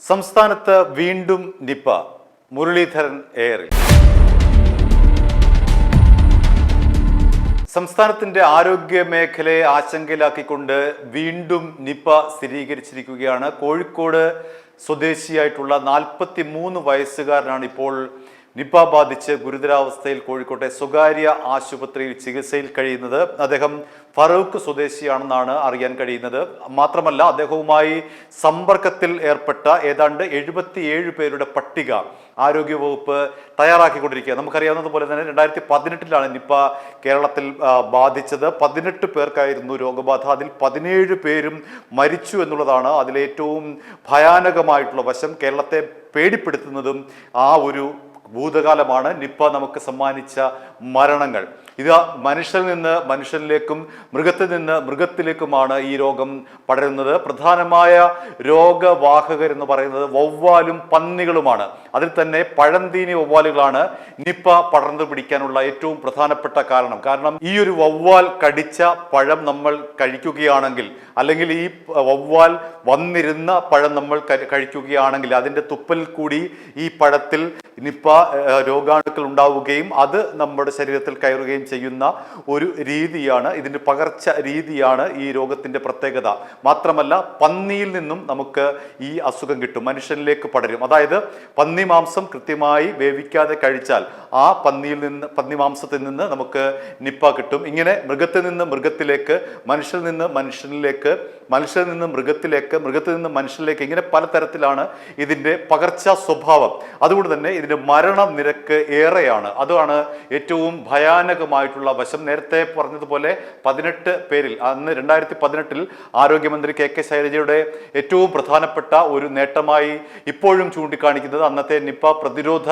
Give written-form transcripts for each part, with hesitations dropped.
സംസ്ഥാനത്ത് വീണ്ടും നിപ. മുരളീധരൻ എയറിൽ. സംസ്ഥാനത്തിന്റെ ആരോഗ്യ മേഖലയെ ആശങ്കയിലാക്കിക്കൊണ്ട് വീണ്ടും നിപ സ്ഥിരീകരിച്ചിരിക്കുകയാണ്. കോഴിക്കോട് സ്വദേശിയായിട്ടുള്ള 43 വയസ്സുകാരനാണ് ഇപ്പോൾ നിപ ബാധിച്ച് ഗുരുതരാവസ്ഥയിൽ കോഴിക്കോട്ടെ സ്വകാര്യ ആശുപത്രിയിൽ ചികിത്സയിൽ കഴിയുന്നത്. അദ്ദേഹം ഫറൂഖ് സ്വദേശിയാണെന്നാണ് അറിയാൻ കഴിയുന്നത്. മാത്രമല്ല, അദ്ദേഹവുമായി സമ്പർക്കത്തിൽ ഏർപ്പെട്ട ഏതാണ്ട് 77 പേരുടെ പട്ടിക ആരോഗ്യവകുപ്പ് തയ്യാറാക്കിക്കൊണ്ടിരിക്കുക. നമുക്കറിയാവുന്നതുപോലെ തന്നെ 2018 നിപ കേരളത്തിൽ ബാധിച്ചത്. 18 പേർക്കായിരുന്നു രോഗബാധ. അതിൽ 17 പേരും മരിച്ചു എന്നുള്ളതാണ് അതിലേറ്റവും ഭയാനകമായിട്ടുള്ള വശം. കേരളത്തെ പേടിപ്പെടുത്തുന്നതും ആ ഒരു ഭൂതകാലമാണ്. നിപ നമുക്ക് സമ്മാനിച്ച മരണങ്ങൾ. ഇത് മനുഷ്യരിൽ നിന്ന് മനുഷ്യരിലേക്കും മൃഗത്തിൽ നിന്ന് മൃഗത്തിലേക്കുമാണ് ഈ രോഗം പടരുന്നത്. പ്രധാനമായ രോഗവാഹകർ എന്ന് പറയുന്നത് വവ്വാലും പന്നികളുമാണ്. അതിൽ തന്നെ പഴന്തീനി വവ്വാലുകളാണ് നിപ പടർന്നു പിടിക്കാനുള്ള ഏറ്റവും പ്രധാനപ്പെട്ട കാരണം. ഈ ഒരു വവ്വാൽ കടിച്ച പഴം നമ്മൾ കഴിക്കുകയാണെങ്കിൽ, അല്ലെങ്കിൽ ഈ വവ്വാൽ വന്നിരുന്ന പഴം നമ്മൾ കഴിക്കുകയാണെങ്കിൽ അതിൻ്റെ തുപ്പൽ കൂടി ഈ പഴത്തിൽ നിപ രോഗാണുക്കൾ ഉണ്ടാവുകയും അത് നമ്മുടെ ശരീരത്തിൽ കയറുകയും ചെയ്യുന്ന ഒരു രീതിയാണ്, ഇതിൻ്റെ പകർച്ച രീതിയാണ് ഈ രോഗത്തിൻ്റെ പ്രത്യേകത. മാത്രമല്ല, പന്നിയിൽ നിന്നും നമുക്ക് ഈ അസുഖം കിട്ടും, മനുഷ്യനിലേക്ക് പടരും. അതായത് പന്നി മാംസം കൃത്യമായി വേവിക്കാതെ കഴിച്ചാൽ ആ പന്നി മാംസത്തിൽ നിന്ന് നമുക്ക് നിപ കിട്ടും. ഇങ്ങനെ മൃഗത്തിൽ നിന്ന് മൃഗത്തിലേക്ക്, മനുഷ്യരിൽ നിന്ന് മനുഷ്യനിലേക്ക്, മനുഷ്യരിൽ നിന്ന് മൃഗത്തിലേക്ക്, മൃഗത്തിൽ നിന്ന് മനുഷ്യനിലേക്ക്, ഇങ്ങനെ പലതരത്തിലാണ് ഇതിൻ്റെ പകർച്ചാ സ്വഭാവം. അതുകൊണ്ട് തന്നെ ഇതിൻ്റെ മരണ നിരക്ക് ഏറെയാണ്. അതാണ് ഏറ്റവും ഭയാനകമായിട്ടുള്ള വശം. നേരത്തെ പറഞ്ഞതുപോലെ 18 പേരിൽ, അന്ന് 2018 ആരോഗ്യമന്ത്രി കെ ശൈലജയുടെ ഏറ്റവും പ്രധാനപ്പെട്ട ഒരു നേട്ടമായി ഇപ്പോഴും ചൂണ്ടിക്കാണിക്കുന്നത് അന്നത്തെ നിപ പ്രതിരോധ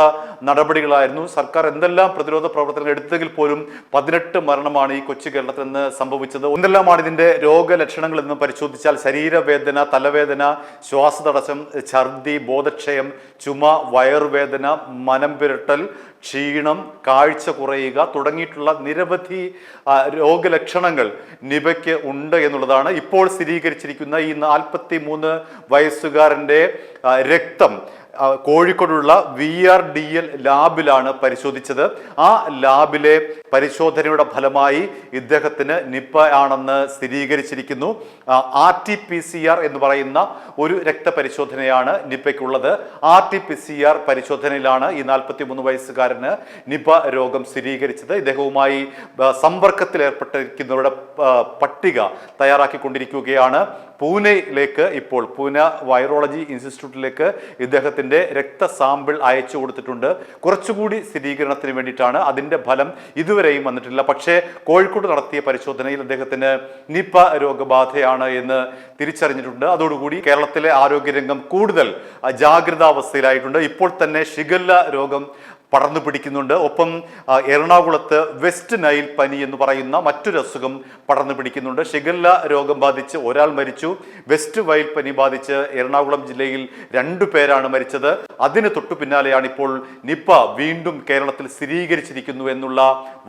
നടപടികളായിരുന്നു. സർക്കാർ എന്തെല്ലാം പ്രതിരോധ പ്രവർത്തനങ്ങൾ എടുത്തെങ്കിൽ പോലും 18 മരണമാണ് ഈ കൊച്ചു കേരളത്തിൽ നിന്ന് സംഭവിച്ചത്. എന്തെല്ലാമാണ് ഇതിന്റെ രോഗലക്ഷണങ്ങൾ എന്ന് പരിശോധിച്ചാൽ ശരീരവേദന, തലവേദന, ശ്വാസതടസ്സം, ഛർദി, ബോധക്ഷയം, ചുമ, വയറുവേദന, മനം പുരട്ടൽ, ക്ഷീണം, കാഴ്ച കുറയുക തുടങ്ങിയിട്ടുള്ള നിരവധി രോഗലക്ഷണങ്ങൾ നിപയ്ക്ക് ഉണ്ട് എന്നുള്ളതാണ്. ഇപ്പോൾ സ്ഥിരീകരിച്ചിരിക്കുന്ന ഈ 43 വയസ്സുകാരൻ്റെ രക്തം കോഴിക്കോടുള്ള VRDL ലാബിലാണ് പരിശോധിച്ചത്. ആ ലാബിലെ പരിശോധനയുടെ ഫലമായി ഇദ്ദേഹത്തിന് നിപ ആണെന്ന് സ്ഥിരീകരിച്ചിരിക്കുന്നു. RT-PCR എന്ന് പറയുന്ന ഒരു രക്തപരിശോധനയാണ് നിപയ്ക്കുള്ളത്. RT-PCR പരിശോധനയിലാണ് ഈ 43 വയസ്സുകാരന് നിപ രോഗം സ്ഥിരീകരിച്ചത്. ഇദ്ദേഹവുമായി സമ്പർക്കത്തിൽ ഏർപ്പെട്ടിരിക്കുന്നവരുടെ പട്ടിക തയ്യാറാക്കിക്കൊണ്ടിരിക്കുകയാണ്. പൂനെയിലേക്ക്, ഇപ്പോൾ പൂനെ വൈറോളജി ഇൻസ്റ്റിറ്റ്യൂട്ടിലേക്ക് ഇദ്ദേഹത്തിന്റെ രക്തസാമ്പിൾ അയച്ചു കൊടുത്തിട്ടുണ്ട്. കുറച്ചുകൂടി സ്ഥിരീകരണത്തിന് വേണ്ടിയിട്ടാണ്. അതിന്റെ ഫലം ഇതുവരെയും വന്നിട്ടില്ല. പക്ഷേ കോഴിക്കോട് നടത്തിയ പരിശോധനയിൽ അദ്ദേഹത്തിന് നിപ രോഗബാധയാണ് എന്ന് തിരിച്ചറിഞ്ഞിട്ടുണ്ട്. അതോടുകൂടി കേരളത്തിലെ ആരോഗ്യരംഗം കൂടുതൽ ജാഗ്രതാവസ്ഥയിലായിട്ടുണ്ട്. ഇപ്പോൾ തന്നെ ഷിഗല്ല രോഗം പടർന്നു പിടിക്കുന്നുണ്ട്. ഒപ്പം എറണാകുളത്ത് വെസ്റ്റ് നൈൽ പനി എന്ന് പറയുന്ന മറ്റൊരു അസുഖം പടർന്നു പിടിക്കുന്നുണ്ട്. ഷിഗല്ല രോഗം ബാധിച്ച് ഒരാൾ മരിച്ചു. വെസ്റ്റ് നൈൽ പനി ബാധിച്ച് എറണാകുളം ജില്ലയിൽ 2 പേരാണ് മരിച്ചത്. അതിന് തൊട്ടു പിന്നാലെയാണ് ഇപ്പോൾ നിപ വീണ്ടും കേരളത്തിൽ സ്ഥിരീകരിച്ചിരിക്കുന്നു എന്നുള്ള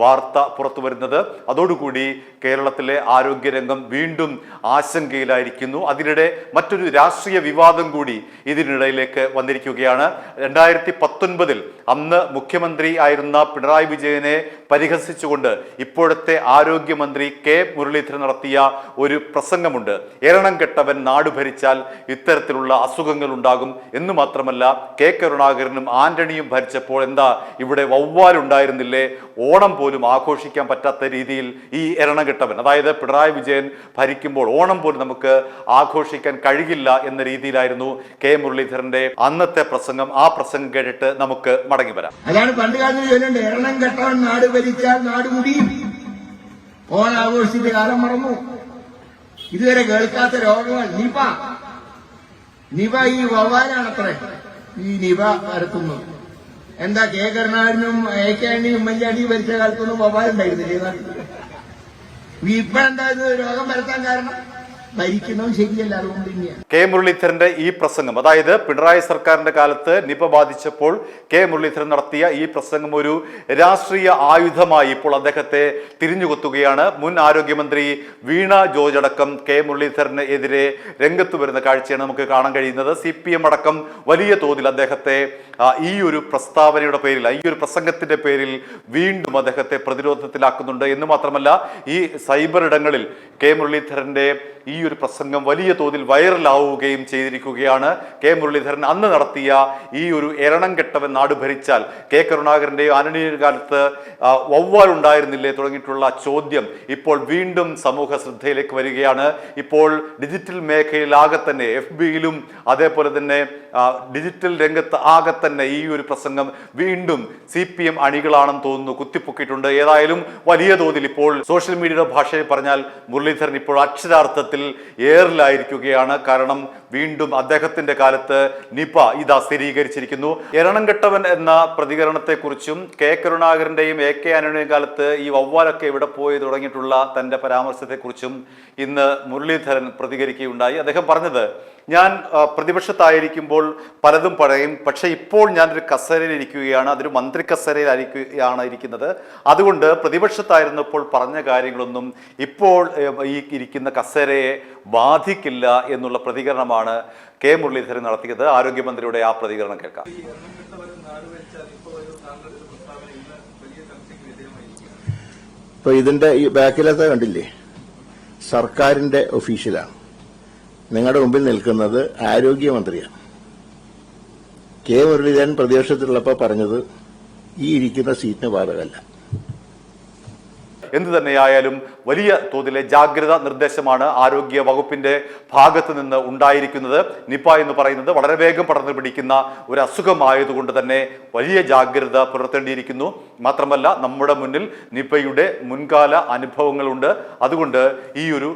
വാർത്ത പുറത്തു വരുന്നത്. അതോടുകൂടി കേരളത്തിലെ ആരോഗ്യരംഗം വീണ്ടും ആശങ്കയിലായിരിക്കുന്നു. അതിനിടെ മറ്റൊരു രാഷ്ട്രീയ വിവാദം കൂടി ഇതിനിടയിലേക്ക് വന്നിരിക്കുകയാണ്. 2019 അന്ന് മുഖ്യമന്ത്രി ആയിരുന്ന പിണറായി വിജയനെ പരിഹസിച്ചുകൊണ്ട് ഇപ്പോഴത്തെ ആരോഗ്യമന്ത്രി കെ മുരളീധരൻ നടത്തിയ ഒരു പ്രസംഗമുണ്ട്. എരണം കെട്ടവൻ നാട് ഭരിച്ചാൽ ഇത്തരത്തിലുള്ള അസുഖങ്ങൾ ഉണ്ടാകും എന്ന് മാത്രമല്ല, കെ കരുണാകരനും ആന്റണിയും ഭരിച്ചപ്പോൾ എന്താ ഇവിടെ വവ്വാലുണ്ടായിരുന്നില്ലേ? ഓണം പോലും ആഘോഷിക്കാൻ പറ്റാത്ത രീതിയിൽ ഈ എരണം കെട്ടവൻ, അതായത് പിണറായി വിജയൻ ഭരിക്കുമ്പോൾ ഓണം പോലും നമുക്ക് ആഘോഷിക്കാൻ കഴിയില്ല എന്ന രീതിയിലായിരുന്നു കെ മുരളീധരന്റെ അന്നത്തെ പ്രസംഗം. ആ പ്രസംഗം കേട്ടിട്ട് നമുക്ക് മടങ്ങി വരാം. അതാണ് പണ്ട് കാലത്ത് ചൊല്ലുണ്ട്, എരണം കെട്ടവൻ നാട് ഭരിച്ചാൽ നാട് മുടിയും. ഓണാഘോഷിച്ചിട്ട് കാലം മറന്നു. ഇതുവരെ കേൾക്കാത്ത രോഗങ്ങൾ നിപ ഈ വവ്വാലാണത്രേ ഈ നിപ പരത്തുന്നു. എന്താ കെ കരുണാകരനും AK ആന്റണിയും ഉമ്മൻചാണ്ടിയും ഭരിച്ച കാലത്തൊന്നും വവ്വാലുണ്ടായിരുന്നില്ലേ? ഇപ്പോഴെന്താ ഇത് രോഗം പരത്താൻ കാരണം? ഭരിക്കുന്നതും ശരിയല്ല. അതുകൊണ്ട് തന്നെയാണ് കെ മുരളീധരന്റെ ഈ പ്രസംഗം, അതായത് പിണറായി സർക്കാരിന്റെ കാലത്ത് നിപ ബാധിച്ചപ്പോൾ കെ മുരളീധരൻ നടത്തിയ ഈ പ്രസംഗം ഒരു രാഷ്ട്രീയ ആയുധമായി ഇപ്പോൾ അദ്ദേഹത്തെ തിരിഞ്ഞുകൊത്തുകയാണ്. മുൻ ആരോഗ്യമന്ത്രി വീണ ജോർജ് അടക്കം കെ മുരളീധരന് എതിരെ രംഗത്ത് വരുന്ന കാഴ്ചയാണ് നമുക്ക് കാണാൻ കഴിയുന്നത്. CPM അടക്കം വലിയ തോതിൽ അദ്ദേഹത്തെ ഈ ഒരു പ്രസ്താവനയുടെ പേരിൽ, ഈ ഒരു പ്രസംഗത്തിന്റെ പേരിൽ വീണ്ടും അദ്ദേഹത്തെ പ്രതിരോധത്തിലാക്കുന്നുണ്ട്. എന്ന് മാത്രമല്ല, ഈ സൈബർ ഇടങ്ങളിൽ കെ മുരളീധരന്റെ ഈ ഒരു പ്രസംഗം വലിയ തോതിൽ വൈറലാവുകയും ചെയ്തിരിക്കുകയാണ്. കെ മുരളീധരൻ അന്ന് നടത്തിയ ഈ ഒരു എരണം കെട്ടവൻ നാട് ഭരിച്ചാൽ, കെ കരുണാകരന്റെയും ആന്റണിയുടെ കാലത്ത് വവ്വാൽ ഉണ്ടായിരുന്നില്ലേ തുടങ്ങിയിട്ടുള്ള ചോദ്യം ഇപ്പോൾ വീണ്ടും സമൂഹ ശ്രദ്ധയിലേക്ക് വരികയാണ്. ഇപ്പോൾ ഡിജിറ്റൽ മേഖലയിലാകെ തന്നെ, FBയിലും അതേപോലെ തന്നെ ഡിജിറ്റൽ രംഗത്ത് ആകെ തന്നെ ഈ ഒരു പ്രസംഗം വീണ്ടും CPM അണികളാണെന്ന് തോന്നുന്നു കുത്തിപ്പൊക്കിയിട്ടുണ്ട്. ഏതായാലും വലിയ തോതിൽ ഇപ്പോൾ സോഷ്യൽ മീഡിയയുടെ ഭാഷയിൽ പറഞ്ഞാൽ മുരളീധരൻ ഇപ്പോൾ അക്ഷരാർത്ഥത്തിൽ ഏറിലായിരിക്കുകയാണ്. കാരണം വീണ്ടും അദ്ദേഹത്തിന്റെ കാലത്ത് നിപ ഇതാ സ്ഥിരീകരിച്ചിരിക്കുന്നു. എരണംകെട്ടവൻ എന്ന പ്രതികരണത്തെക്കുറിച്ചും കെ കരുണാകരന്റെയും AK ആന്റണിയുടെയും കാലത്ത് ഈ വവ്വാലൊക്കെ ഇവിടെ പോയി തുടങ്ങിയിട്ടുള്ള തന്റെ പരാമർശത്തെക്കുറിച്ചും ഇന്ന് മുരളീധരൻ പ്രതികരിക്കുകയുണ്ടായി. അദ്ദേഹം പറഞ്ഞത്, ഞാൻ പ്രതിപക്ഷത്തായിരിക്കുമ്പോൾ പലതും പറയും, പക്ഷെ ഇപ്പോൾ ഞാനൊരു കസേരയിൽ ഇരിക്കുകയാണ്, അതൊരു മന്ത്രി കസേരയിലാണ് ഇരിക്കുന്നത്. അതുകൊണ്ട് പ്രതിപക്ഷത്തായിരുന്നപ്പോൾ പറഞ്ഞ കാര്യങ്ങളൊന്നും ഇപ്പോൾ ഈ ഇരിക്കുന്ന കസേരയെ ബാധിക്കില്ല എന്നുള്ള പ്രതികരണമാണ് കെ മുരളീധരൻ നടത്തിയത്. ആരോഗ്യമന്ത്രിയുടെ ആ പ്രതികരണം കേൾക്കാം. ഇപ്പൊ ഇതിന്റെ ഈ ബാക്കിലത്തെ കണ്ടില്ലേ, സർക്കാരിന്റെ ഒഫീഷ്യലാണ്. നിങ്ങളുടെ മുമ്പിൽ നിൽക്കുന്നത് ആരോഗ്യമന്ത്രിയാണ്. കെ മുരളീധരൻ പ്രതിപക്ഷത്തിലുള്ളപ്പോൾ പറഞ്ഞത് ഈ ഇരിക്കുന്ന സീറ്റിന് ബാധകമല്ല. എന്തു തന്നെയായാലും വലിയ തോതിലെ ജാഗ്രത നിർദ്ദേശമാണ് ആരോഗ്യ വകുപ്പിന്റെ ഭാഗത്ത് നിന്ന് ഉണ്ടായിരിക്കുന്നത്. നിപ എന്ന് പറയുന്നത് വളരെ വേഗം പടർന്നു പിടിക്കുന്ന ഒരു അസുഖമായതുകൊണ്ട് തന്നെ വലിയ ജാഗ്രത പുലർത്തേണ്ടിയിരിക്കുന്നു. മാത്രമല്ല, നമ്മുടെ മുന്നിൽ നിപയുടെ മുൻകാല അനുഭവങ്ങളുണ്ട്. അതുകൊണ്ട് ഈ ഒരു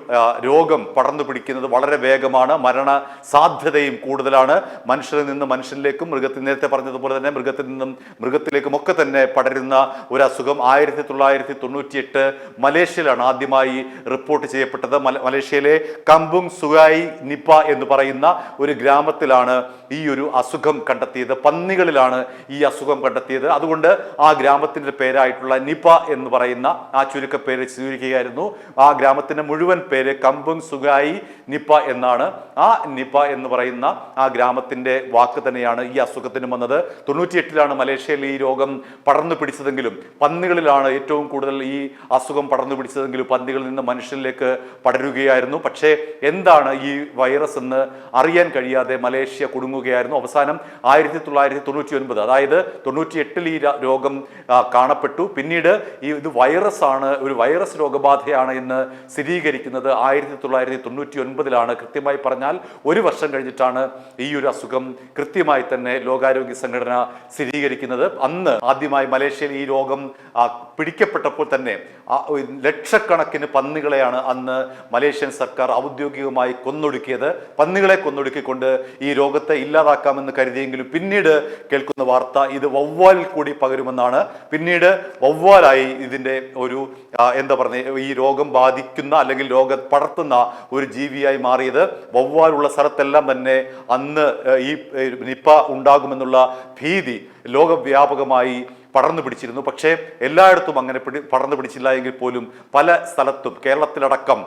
രോഗം പടർന്നു പിടിക്കുന്നത് വളരെ വേഗമാണ്. മരണ സാധ്യതയും കൂടുതലാണ്. മനുഷ്യരിൽ നിന്ന് മനുഷ്യനിലേക്കും, മൃഗത്തിൽ നേരത്തെ പറഞ്ഞതുപോലെ തന്നെ മൃഗത്തിൽ നിന്നും മൃഗത്തിലേക്കും ഒക്കെ തന്നെ പടരുന്ന ഒരു അസുഖം 1998 മലേഷ്യയിലാണ് ആദ്യമായി റിപ്പോർട്ട് ചെയ്യപ്പെട്ടത്. മലേഷ്യയിലെ കമ്പുങ് സുഗായി നിപ എന്ന് പറയുന്ന ഒരു ഗ്രാമത്തിലാണ് ഈ ഒരു അസുഖം കണ്ടെത്തിയത്. പന്നികളിലാണ് ഈ അസുഖം കണ്ടെത്തിയത്. അതുകൊണ്ട് ആ ഗ്രാമത്തിന്റെ പേരായിട്ടുള്ള നിപ എന്ന് പറയുന്ന ആ ചുരുക്കപ്പേര് സ്വീകരിക്കുകയായിരുന്നു. ആ ഗ്രാമത്തിന്റെ മുഴുവൻ പേര് കമ്പുങ് സുഗായി നിപ എന്നാണ്. ആ നിപ എന്ന് പറയുന്ന ആ ഗ്രാമത്തിന്റെ വാക്ക് തന്നെയാണ് ഈ അസുഖത്തിന് വന്നത്. 98 മലേഷ്യയിൽ ഈ രോഗം പടർന്നു പിടിച്ചതെങ്കിലും പന്നികളിലാണ് ഏറ്റവും കൂടുതൽ ഈ അസുഖം പടർന്നു പിടിച്ചതെങ്കിലും പന്നികളിൽ നിന്ന് മനുഷ്യരിലേക്ക് പടരുകയായിരുന്നു. പക്ഷേ എന്താണ് ഈ വൈറസ് എന്ന് അറിയാൻ കഴിയാതെ മലേഷ്യ കുടുങ്ങുകയായിരുന്നു. അവസാനം 1999, അതായത് 98 ഈ രോഗം കാണപ്പെട്ടു. പിന്നീട് ഇത് വൈറസ് ആണ്, ഒരു വൈറസ് രോഗബാധയാണ് എന്ന് സ്ഥിരീകരിക്കുന്നത് 1999. കൃത്യമായി പറഞ്ഞാൽ ഒരു വർഷം കഴിഞ്ഞിട്ടാണ് ഈ ഒരു അസുഖം കൃത്യമായി തന്നെ ലോകാരോഗ്യ സംഘടന സ്ഥിരീകരിക്കുന്നത്. അന്ന് ആദ്യമായി മലേഷ്യയിൽ ഈ രോഗം പിടിക്കപ്പെട്ടപ്പോൾ തന്നെ ലക്ഷക്കണക്കിന് പന്നികളെയാണ് അന്ന് മലേഷ്യൻ സർക്കാർ ഔദ്യോഗികമായി കൊന്നൊടുക്കിയത്. പന്നികളെ കൊന്നൊടുക്കിക്കൊണ്ട് ഈ രോഗത്തെ ഇല്ലാതാക്കാമെന്ന് കരുതിയെങ്കിലും പിന്നീട് കേൾക്കുന്ന വാർത്ത ഇത് വവ്വാലിൽ കൂടി പകരുമെന്നാണ്. പിന്നീട് വവ്വാലായി ഇതിന്റെ ഒരു ഈ രോഗം ബാധിക്കുന്ന അല്ലെങ്കിൽ രോഗം പടർത്തുന്ന ഒരു ജീവിയായി മാറിയത്. വവ്വാലുള്ള സ്ഥലത്തെല്ലാം തന്നെ അന്ന് ഈ നിപ ഉണ്ടാകുമെന്നുള്ള ഭീതി ലോകവ്യാപകമായി പടർന്നു പിടിച്ചിരുന്നു. പക്ഷേ എല്ലായിടത്തും അങ്ങനെ പടർന്നു പിടിച്ചില്ല എങ്കിൽ പോലും പല സ്ഥലത്തും കേരളത്തിലടക്കം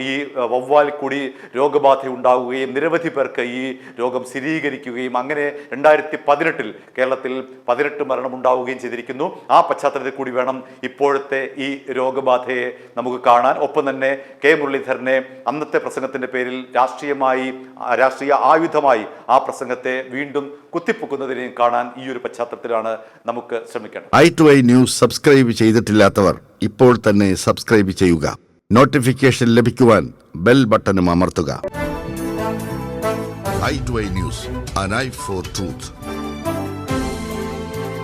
ഈ വവ്വാൽ കൂടി രോഗബാധ ഉണ്ടാവുകയും നിരവധി പേർക്ക് ഈ രോഗം സ്ഥിരീകരിക്കുകയും അങ്ങനെ 2018 കേരളത്തിൽ 18 മരണം ഉണ്ടാവുകയും ചെയ്തിരിക്കുന്നു. ആ പശ്ചാത്തലത്തിൽ കൂടി വേണം ഇപ്പോഴത്തെ ഈ രോഗബാധയെ നമുക്ക് കാണാൻ. ഒപ്പം തന്നെ കെ മുരളീധരനെ അന്നത്തെ പ്രസംഗത്തിന്റെ പേരിൽ രാഷ്ട്രീയ ആയുധമായി ആ പ്രസംഗത്തെ വീണ്ടും കുത്തിപ്പൊക്കുന്നതിനെയും കാണാൻ ഈ ഒരു പശ്ചാത്തലത്തിലാണ് നമുക്ക് ശ്രമിക്കണം. i2i ന്യൂസ് സബ്സ്ക്രൈബ് ചെയ്തിട്ടില്ലാത്തവർ ഇപ്പോൾ തന്നെ സബ്സ്ക്രൈബ് ചെയ്യുക. നോട്ടിഫിക്കേഷൻ ലഭിക്കുവാൻ ബെൽ ബട്ടണും അമർത്തുക. i2i News, an eye for truth.